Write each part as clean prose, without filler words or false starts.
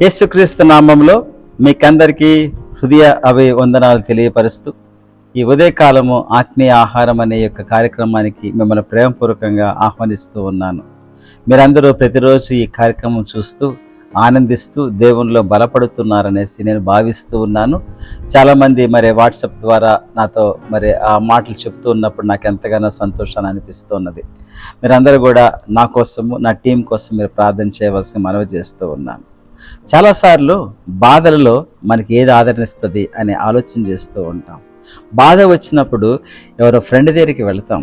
యేసుక్రీస్తు నామంలో మీకందరికీ హృదయ వందనాలు తెలియపరుస్తూ ఈ ఉదయకాలము ఆత్మీయ ఆహారం అనే యొక్క కార్యక్రమానికి మిమ్మల్ని ప్రేమపూర్వకంగా ఆహ్వానిస్తూ ఉన్నాను. మీరందరూ ప్రతిరోజు ఈ కార్యక్రమం చూస్తూ ఆనందిస్తూ దేవునిలో బలపడుతున్నారనేసి నేను భావిస్తూ ఉన్నాను. చాలామంది వాట్సాప్ ద్వారా నాతో ఆ మాటలు చెప్తూ ఉన్నప్పుడు నాకు ఎంతగానో సంతోషాన్ని అనిపిస్తున్నది. మీరందరూ కూడా నా కోసము, నా టీం కోసం మీరు ప్రార్థన చేయవలసి మనవి చేస్తూ ఉన్నాను. చాలాసార్లు బాధలలో మనకి ఏది ఆదరణిస్తుంది అని ఆలోచన చేస్తూ ఉంటాం. బాధ వచ్చినప్పుడు ఎవరో ఫ్రెండ్ దగ్గరికి వెళ్తాం,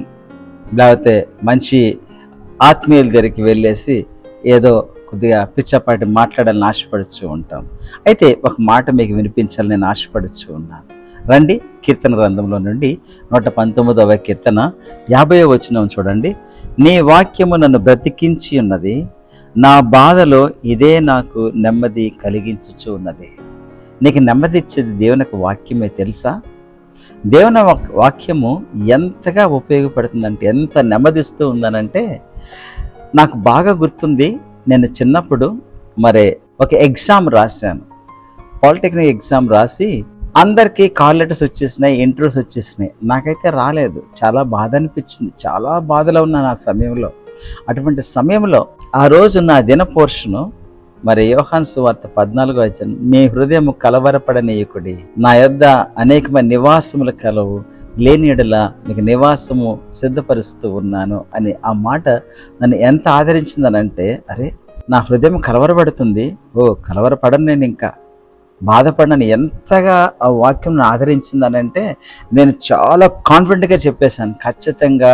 లేకపోతే మంచి ఆత్మీయుల దగ్గరికి వెళ్ళేసి ఏదో కొద్దిగా పిచ్చపాటి మాట్లాడాలని ఆశపడుతూ ఉంటాం. అయితే ఒక మాట మీకు వినిపించాలని నేను ఆశపడుతూ ఉన్నాను. రండి, కీర్తన గ్రంథంలో నుండి 119వ కీర్తన 50వ వచనం చూడండి. నీ వాక్యము నన్ను బ్రతికించి ఉన్నది, నా బాధలో ఇదే నాకు నెమ్మది కలిగించుచు ఉన్నది. నీకు నెమ్మది ఇచ్చేది దేవుని వాక్యమే తెలుసా? దేవుని వాక్యము ఎంతగా ఉపయోగపడుతుందంటే, ఎంత నెమ్మదిస్తూ ఉందనంటే, నాకు బాగా గుర్తుంది. నేను చిన్నప్పుడు ఒక ఎగ్జామ్ రాశాను. పాలిటెక్నిక్ ఎగ్జామ్ రాసి అందరికీ కాల్ లెటర్స్ వచ్చేసినాయి, ఇంటర్వ్యూస్ వచ్చేసినాయి. నాకైతే రాలేదు. చాలా బాధ అనిపించింది. చాలా బాధలో ఉన్నాను ఆ సమయంలో. అటువంటి సమయంలో ఆ రోజు నా దిన పోర్షను యోహాను సువార్త 14వ వచనం, మీ హృదయం కలవరపడనీయకుడి, నా యొద్ద అనేకమైన నివాసములు కలవు, లేని యెడల మీకు నివాసము సిద్ధపరుస్తూ ఉన్నాను అని ఆ మాట నన్ను ఎంత ఆదరించిందనంటే, అరే నా హృదయం కలవరపడుతుంది, కలవరపడను, నేను ఇంకా బాధపడనని ఎంతగా ఆ వాక్యం ఆదరించిందనంటే, నేను చాలా కాన్ఫిడెంట్గా చెప్పేశాను, ఖచ్చితంగా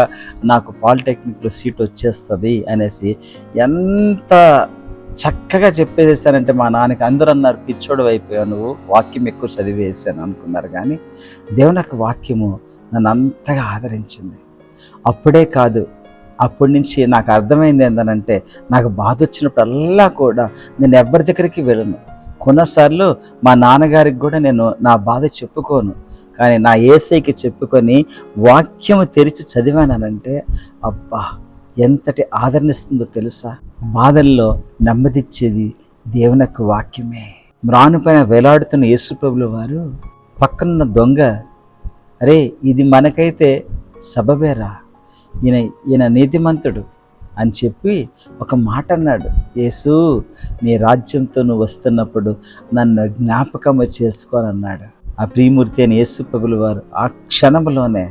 నాకు పాలిటెక్నిక్లో సీట్ వచ్చేస్తుంది అనేసి ఎంత చక్కగా చెప్పేసానంటే, మా నాన్నకి అందరూ అన్నారు, పిచ్చోడు అయిపోయావు నువ్వు, వాక్యం ఎక్కువ చదివేసాను అనుకున్నారు. కానీ దేవుని యొక్క వాక్యము నన్ను అంతగా ఆదరించింది. అప్పుడే కాదు, అప్పటి నుంచి నాకు అర్థమైంది ఏంటనంటే, నాకు బాధ వచ్చినప్పుడల్లా కూడా నేను ఎవరి దగ్గరికి వెళ్ళను. కొన్నిసార్లు మా నాన్నగారికి కూడా నేను నా బాధ చెప్పుకోను, కానీ నా యేసయ్యకి చెప్పుకొని వాక్యము తెరిచి చదివానంటే, అబ్బా ఎంతటి ఆదరణిస్తుందో తెలుసా? బాధల్లో నెమ్మదిచ్చేది దేవుని యొక్క వాక్యమే. మ్రాను పైన వేలాడుతున్న యేసు ప్రభుల వారు పక్కనున్న దొంగ, అరే ఇది మనకైతే సబబేరా, ఈయన నీతిమంతుడు అని చెప్పి ఒక మాట అన్నాడు, యేసు నీ రాజ్యంతో నువ్వు వస్తున్నప్పుడు నన్ను జ్ఞాపకము చేసుకోనన్నాడు. ఆ ప్రియమూర్తి అని యేసు ప్రభుల వారు ఆ క్షణంలోనే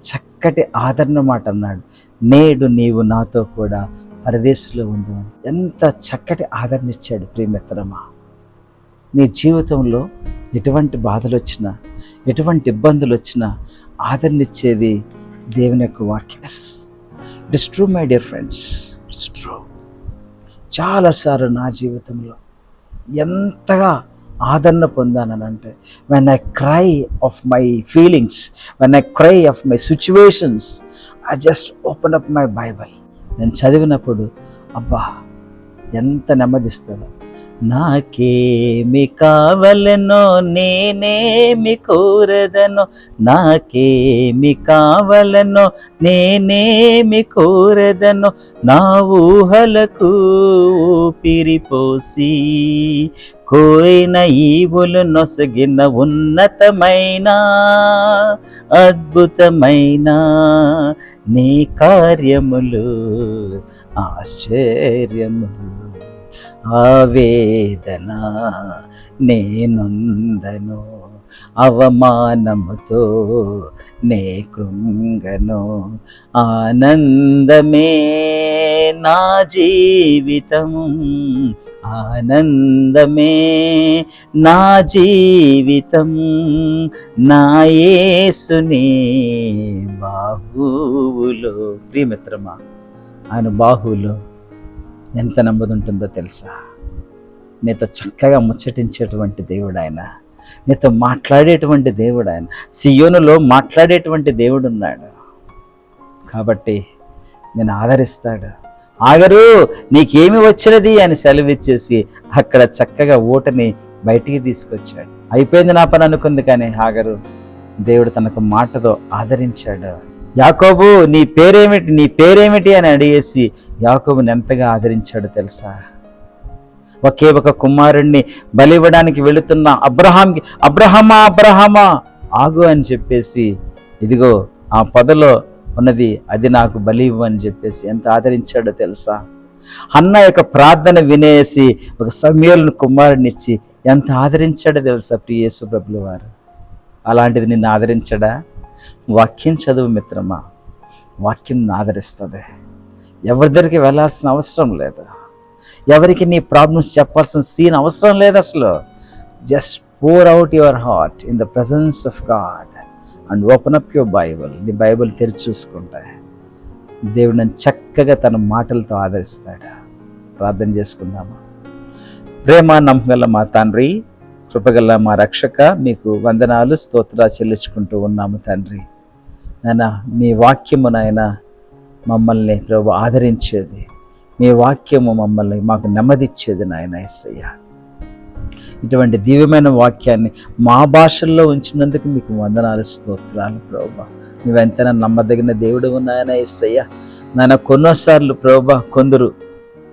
చక్కటి ఆదరణ మాట అన్నాడు, నేడు నీవు నాతో కూడా పరదేశంలో ఉందని. ఎంత చక్కటి ఆదరణ ఇచ్చాడు ప్రియమిత్రమా. నీ జీవితంలో ఎటువంటి బాధలు వచ్చినా, ఎటువంటి ఇబ్బందులు వచ్చినా ఆదరణ ఇచ్చేది దేవుని యొక్క వాక్యం. It is true my dear friends, it's true. చాలాసార్లు నా జీవితంలో ఎంతగా ఆదరణ పొందానంటే, when I cry of my feelings, when I cry of my situations, I just open up my Bible. నేను చదివినప్పుడు అబ్బా ఎంత నెమ్మదిస్తుందో. నాకేమి కావలెనో నేనేమి కోరదనో, నాకేమి కావలెనో నేనేమి కోరదనో, నా ఊహలకు ఊపిరిపోసి కోయిన ఈవులు నొసగిన ఉన్నతమైన అద్భుతమైన నీ కార్యములు ఆశ్చర్యములు. ఆవేదన నేనొందను, అవమానముతో నే కృంగను, ఆనందమే నా జీవితం, ఆనందమే నా జీవితం, నా యేసుని బాహువులో. ప్రియమిత్రమా, ఆయన బాహువులో ఎంత నెమ్మది ఉంటుందో తెలుసా? నీతో చక్కగా ముచ్చటించేటువంటి దేవుడు ఆయన, నీతో మాట్లాడేటువంటి దేవుడు ఆయన. సియోనులో మాట్లాడేటువంటి దేవుడు ఉన్నాడు కాబట్టి నేను ఆదరిస్తాడు. ఆగరు నీకేమి వచ్చినది అని సెలవిచ్చేసి అక్కడ చక్కగా ఊటని బయటికి తీసుకొచ్చాడు. అయిపోయింది నా పని అనుకుంది, కానీ ఆగరు దేవుడు తనకు మాటతో ఆదరించాడు. యాకోబు నీ పేరేమిటి, నీ పేరేమిటి అని అడిగేసి యాకోబుని ఎంతగా ఆదరించాడు తెలుసా? ఒకే ఒక కుమారుణ్ణి బలివ్వడానికి వెళుతున్న అబ్రహాంకి, అబ్రహమా ఆగు అని చెప్పేసి, ఇదిగో ఆ పొదలో ఉన్నది అది నాకు బలి ఇవ్వు అని చెప్పేసి ఎంత ఆదరించాడో తెలుసా? హన్న యొక్క ప్రార్థన వినేసి ఒక సమూయేలు కుమారుడినిచ్చి ఎంత ఆదరించాడో తెలుసా ప్రియ యేసు ప్రభుల వారు? అలాంటిది నిన్ను ఆదరించడా? వాక్యం చదువు మిత్రమా, వాక్యం నిన్ను ఆదరిస్తుంది. ఎవరి దగ్గరికి వెళ్ళాల్సిన అవసరం లేదు, ఎవరికి నీ ప్రాబ్లమ్స్ చెప్పాల్సిన సీన్ అవసరం లేదు అసలు. Just pour out your heart in the presence of God and open up your Bible. నీ బైబిల్ తెరిచి చూసుకుంటా దేవుడు నన్ను చక్కగా తన మాటలతో ఆదరిస్తాడు. ప్రార్థన చేసుకుందామా? ప్రేమ నమ్మగల మా తండ్రి, కృపగల మా రక్షక, మీకు వందనాలు స్తోత్రాలు చెల్లించుకుంటూ ఉన్నాము తండ్రి. నాయన మీ వాక్యము నాయన మమ్మల్ని ప్రభు ఆదరించేది, మీ వాక్యము మమ్మల్ని మాకు నెమ్మదిచ్చేది నాయన యేసయ్య. ఇటువంటి దివ్యమైన వాక్యాన్ని మా భాషల్లో ఉంచినందుకు మీకు వందనాలు స్తోత్రాలు ప్రభు. నువ్వెంతైనా నమ్మదగిన దేవుడు నాయన యేసయ్య. నాయన కొన్నోసార్లు ప్రభు కొందరు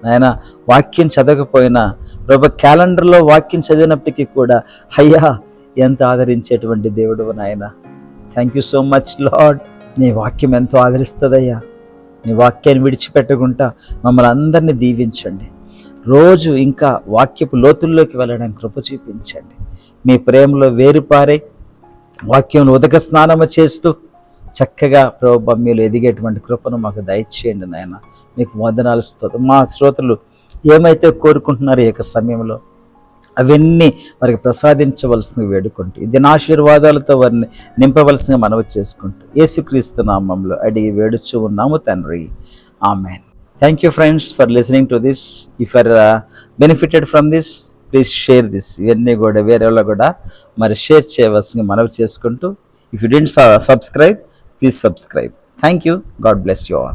నాయన వాక్యం చదవకపోయినా ప్రభు క్యాలెండర్లో వాక్యం చదివినప్పటికీ కూడా అయ్యా ఎంత ఆదరించేటువంటి దేవుడు నాయన. Thank you so much lord. నీ వాక్యం ఎంతో ఆదరిస్తుందయ్యా. నీ వాక్యాన్ని విడిచిపెట్టకుండా మమ్మల్ని అందరినీ దీవించండి. రోజు ఇంకా వాక్యపు లోతుల్లోకి వెళ్ళడానికి కృప చూపించండి. మీ ప్రేమలో వేరుపారే వాక్యం ఉదక స్నానము చేస్తూ చక్కగా ప్రభు మీలో ఎదిగేటువంటి కృపను మాకు దయచేయండి నాయన. మీకు వందనాలు స్తోత్రం. మా శ్రోతలు ఏమైతే కోరుకుంటున్నారో ఈ యొక్క సమయంలో అవన్నీ వారికి ప్రసాదించవలసింది వేడుకుంటూ, ఇది నా ఆశీర్వాదాలతో వారిని నింపవలసిందిగా మనవి చేసుకుంటూ యేసుక్రీస్తు నామములో అడిగి వేడుచూ ఉన్నాము తండ్రి. Amen. Thank you friends for listening to this. If you are benefited from this, please share this. ఇవన్నీ కూడా వేరే వాళ్ళు కూడా మరి షేర్ చేయవలసింది మనవి చేసుకుంటూ, if you didn't subscribe, please subscribe. Thank you. God bless you all.